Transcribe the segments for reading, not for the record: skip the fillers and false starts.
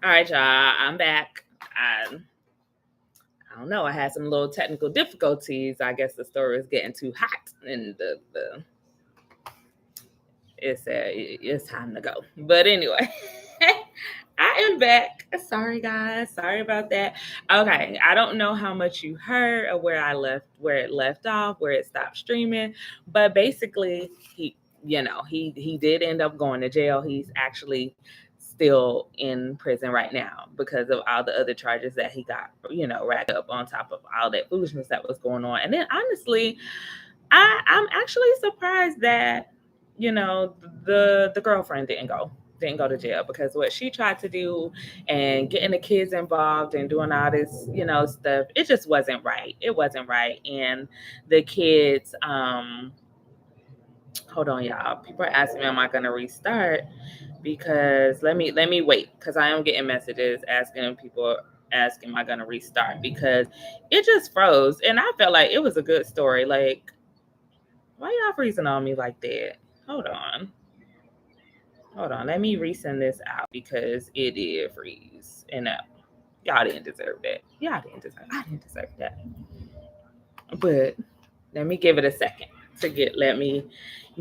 All right, y'all. I'm back. I don't know. I had some little technical difficulties. I guess the story was getting too hot, and the it said it's time to go. But anyway, I am back. Sorry, guys. Sorry about that. Okay, I don't know how much you heard or where it left off, where it stopped streaming, but basically, he did end up going to jail. He's actually still in prison right now because of all the other charges that he got, racked up on top of all that foolishness that was going on. And then honestly, I'm actually surprised that the girlfriend didn't go to jail, because what she tried to do and getting the kids involved and doing all this stuff, it just wasn't right. It wasn't right. And the kids, hold on, y'all, people are asking me, am I going to restart? Because let me wait, because I am getting messages asking, am I going to restart, because it just froze. And I felt like it was a good story. Like, why y'all freezing on me like that? Hold on. Hold on. Let me resend this out, because it did freeze. And y'all didn't deserve that. I didn't deserve that. But let me give it a second let me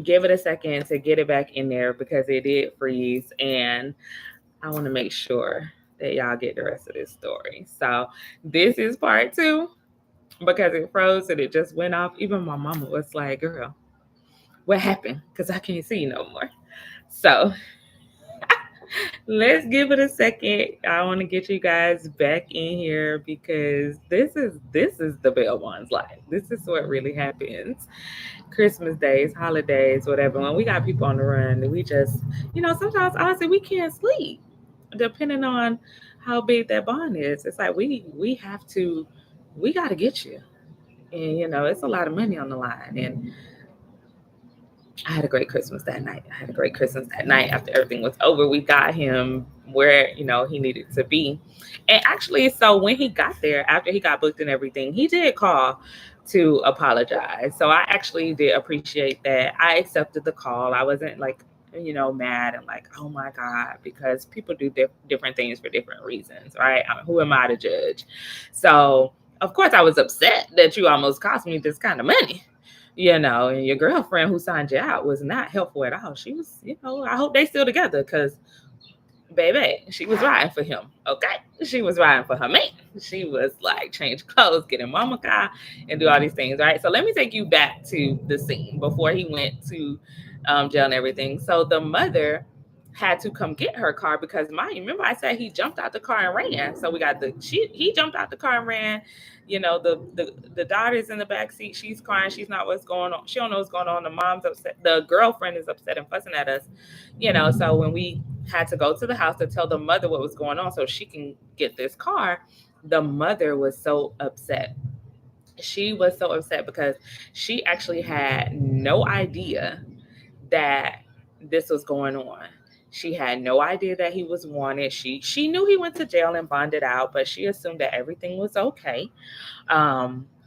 give it a second to get it back in there, because it did freeze. And I want to make sure that y'all get the rest of this story. So this is part two, because it froze and it just went off. Even my mama was like, girl, what happened? Because I can't see no more. So let's give it a second. I want to get you guys back in here, because this is the bell one's life. This is what really happens. Christmas days, holidays, whatever. When we got people on the run, we just, sometimes honestly we can't sleep, depending on how big that bond is. It's like we got to get you, and it's a lot of money on the line. And I had a great Christmas that night. I had a great Christmas that night. After everything was over, we got him where, he needed to be. And actually, so when he got there, after he got booked and everything, he did call to apologize. So I actually did appreciate that. I accepted the call. I wasn't like, mad and like, oh my God, because people do different things for different reasons, right? Who am I to judge? So, of course, I was upset that you almost cost me this kind of money, and your girlfriend who signed you out was not helpful at all. She was, I hope they still together, because, baby, she was riding for him, okay? She was riding for her man. She was like, change clothes, get in mama car, and do all these things, right? So let me take you back to the scene before he went to jail and everything. So the mother had to come get her car, because remember I said he jumped out the car and ran. So he jumped out the car and ran. The daughter's in the back seat. She's crying. She's not what's going on. She don't know what's going on. The mom's upset. The girlfriend is upset and fussing at us. So when we had to go to the house to tell the mother what was going on so she can get this car, the mother was so upset. She was so upset because she actually had no idea that this was going on. She had no idea that he was wanted. She knew he went to jail and bonded out, but she assumed that everything was okay.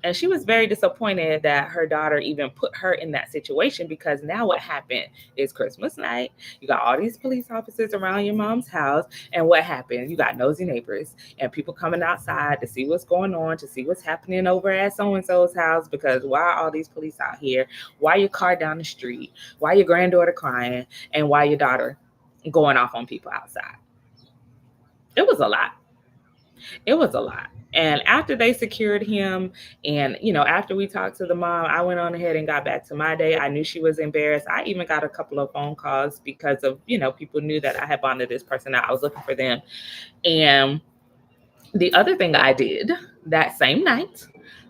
And she was very disappointed that her daughter even put her in that situation, because now what happened is Christmas night. You got all these police officers around your mom's house. And what happened? You got nosy neighbors and people coming outside to see what's going on, to see what's happening over at so-and-so's house, because why are all these police out here? Why your car down the street? Why your granddaughter crying? And why your daughter going off on people outside? It was a lot. It was a lot. And after they secured him, and after we talked to the mom, I went on ahead and got back to my day. I knew she was embarrassed. I even got a couple of phone calls because of, people knew that I had bonded this person out. I was looking for them. And the other thing I did that same night,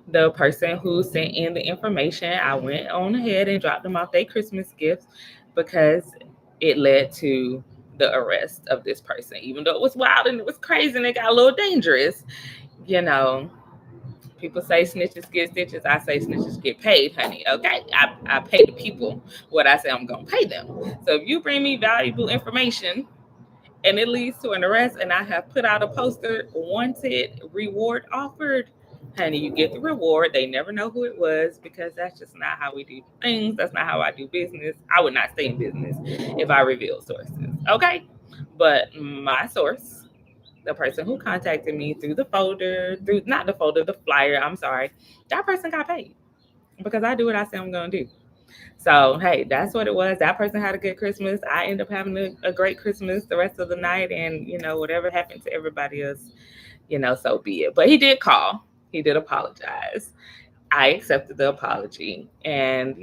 the person who sent in the information, I went on ahead and dropped them off their Christmas gifts, because it led to the arrest of this person. Even though it was wild and it was crazy and it got a little dangerous, you know, people say snitches get stitches. I say snitches get paid, honey. Okay. I pay the people what I say I'm going to pay them. So if you bring me valuable information and it leads to an arrest, and I have put out a poster, wanted, reward offered, honey, you get the reward. They never know who it was, because that's just not how we do things. That's not how I do business. I would not stay in business if I revealed sources. Okay. But my source the person who contacted me through the folder, through not the folder, the flyer, I'm sorry, that person got paid because I do what I say I'm going to do. So, hey, that's what it was. That person had a good Christmas. I ended up having a great Christmas the rest of the night. And, whatever happened to everybody else, so be it. But he did call, he did apologize. I accepted the apology. And,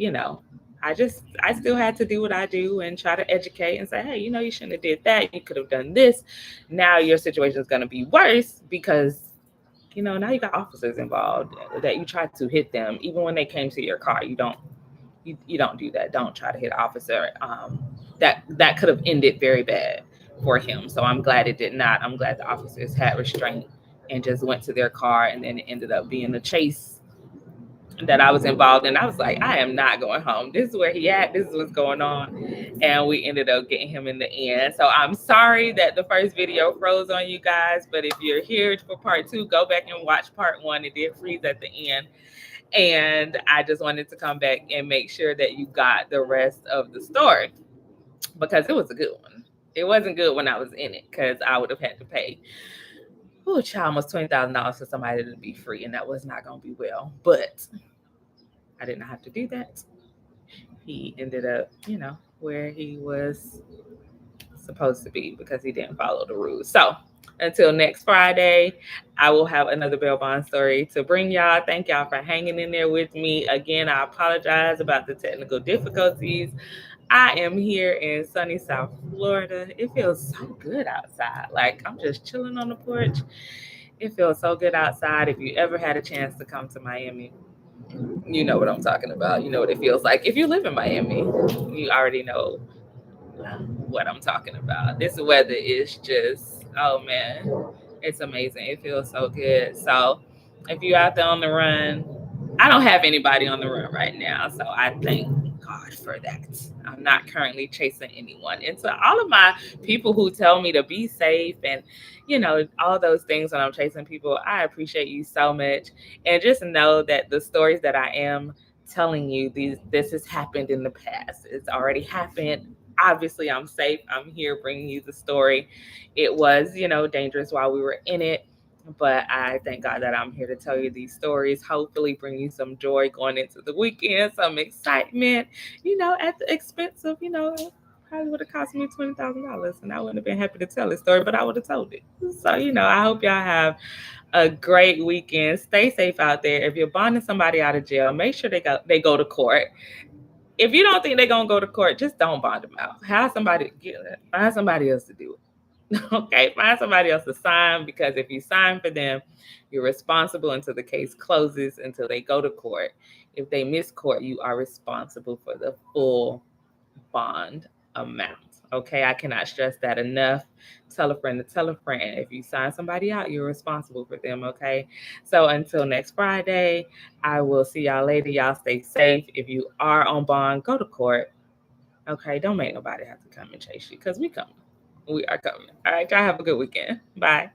I still had to do what I do and try to educate and say, hey, you shouldn't have did that. You could have done this. Now your situation is going to be worse because now you got officers involved that you tried to hit them even when they came to your car. You don't do that. Don't try to hit an officer. That could have ended very bad for him. So I'm glad it did not. I'm glad the officers had restraint and just went to their car, and then it ended up being a chase that I was involved in. I was like, I am not going home. This is where he at. This is what's going on. And we ended up getting him in the end. So I'm sorry that the first video froze on you guys, but if you're here for part 2, go back and watch part 1. It did freeze at the end. And I just wanted to come back and make sure that you got the rest of the story because it was a good one. It wasn't good when I was in it because I would have had to pay almost $20,000 for somebody to be free, and that was not going to be well. But I did not have to do that. He ended up, where he was supposed to be because he didn't follow the rules. So until next Friday, I will have another bail bond story to bring y'all. Thank y'all for hanging in there with me. Again, I apologize about the technical difficulties. I am here in sunny South Florida. It feels so good outside. Like I'm just chilling on the porch. It feels so good outside. If you ever had a chance to come to Miami, you know what I'm talking about. You know what it feels like. If you live in Miami, you already know what I'm talking about. This weather is just, oh man, it's amazing. It feels so good. So if you're out there on the run, I don't have anybody on the run right now. So I thank God for that. I'm not currently chasing anyone. And to all of my people who tell me to be safe and, all those things when I'm chasing people, I appreciate you so much. And just know that the stories that I am telling you, this has happened in the past. It's already happened. Obviously, I'm safe. I'm here bringing you the story. It was, dangerous while we were in it. But I thank God that I'm here to tell you these stories, hopefully bring you some joy going into the weekend, some excitement, at the expense of, probably would have cost me $20,000 and I wouldn't have been happy to tell this story, but I would have told it. So, I hope y'all have a great weekend. Stay safe out there. If you're bonding somebody out of jail, make sure they go to court. If you don't think they're going to go to court, just don't bond them out. Find somebody else to do it. Okay, find somebody else to sign, because if you sign for them, you're responsible until the case closes, until they go to court. If they miss court, you are responsible for the full bond amount. Okay, I cannot stress that enough. Tell a friend to tell a friend. If you sign somebody out, you're responsible for them. Okay, so until next Friday, I will see y'all later. Y'all stay safe. If you are on bond, go to court. Okay, don't make nobody have to come and chase you, because we coming. We are coming. All right, y'all have a good weekend. Bye.